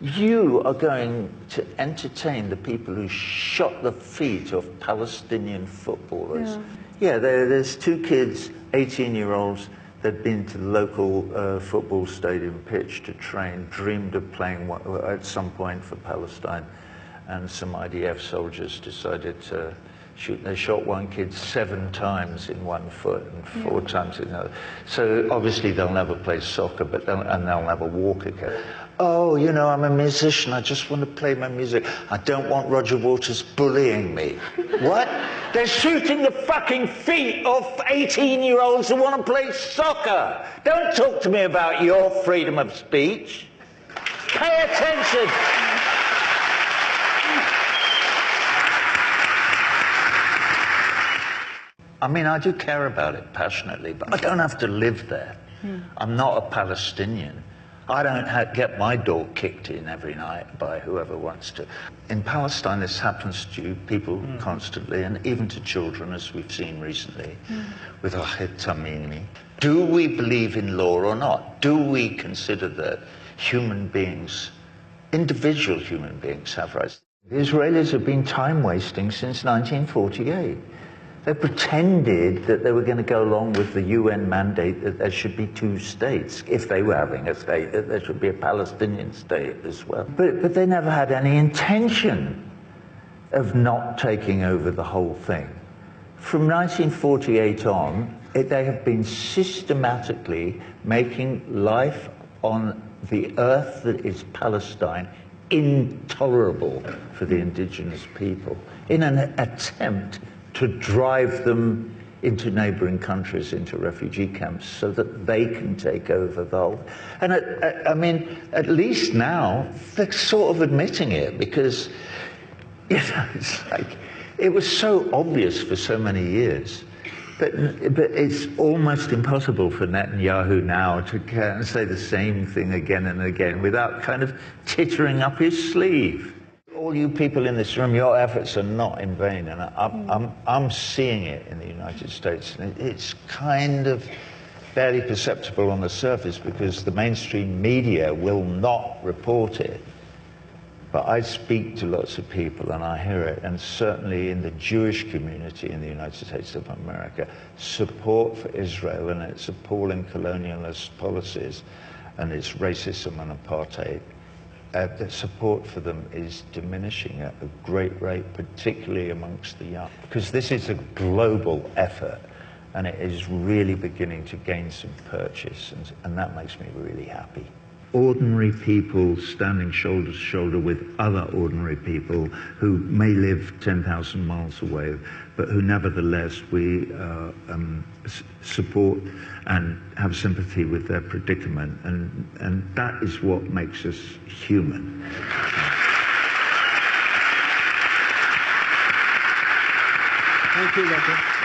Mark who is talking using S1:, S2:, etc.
S1: you are going to entertain the people who shot the feet of Palestinian footballers. Yeah, there's two kids, 18-year-olds, that'd been to the local football stadium pitch to train, dreamed of playing at some point for Palestine, and some IDF soldiers decided to shoot. They shot one kid 7 times in one foot and 4 times in the other. So obviously they'll never play soccer, but they'll never walk again. Oh, you know, I'm a musician, I just want to play my music. I don't want Roger Waters bullying me. What? They're shooting the fucking feet of 18-year-olds who want to play soccer. Don't talk to me about your freedom of speech. Pay attention. I mean, I do care about it passionately, but I don't have to live there. I'm not a Palestinian. I don't get my door kicked in every night by whoever wants to. In Palestine, this happens to people constantly, and even to children, as we've seen recently, with Ahmed Tamimi. Do we believe in law or not? Do we consider that human beings, individual human beings, have rights? The Israelis have been time-wasting since 1948. They pretended that they were going to go along with the UN mandate that there should be 2 states. If they were having a state, that there should be a Palestinian state as well. But they never had any intention of not taking over the whole thing. From 1948 on, they have been systematically making life on the earth that is Palestine intolerable for the indigenous people in an attempt to drive them into neighboring countries, into refugee camps, so that they can take over the whole. And I mean, at least now, they're sort of admitting it, because, you know, it's like, it was so obvious for so many years. But it's almost impossible for Netanyahu now to say the same thing again and again without kind of tittering up his sleeve. All you people in this room, your efforts are not in vain, and I'm seeing it in the United States. And it's kind of barely perceptible on the surface because the mainstream media will not report it. But I speak to lots of people and I hear it, and certainly in the Jewish community in the United States of America, support for Israel and its appalling colonialist policies and its racism and apartheid, the support for them is diminishing at a great rate, particularly amongst the young. Because this is a global effort, and it is really beginning to gain some purchase, and that makes me really happy. Ordinary people standing shoulder to shoulder with other ordinary people who may live 10,000 miles away, but who nevertheless we support and have sympathy with their predicament, and that is what makes us human.
S2: Thank you, Doctor.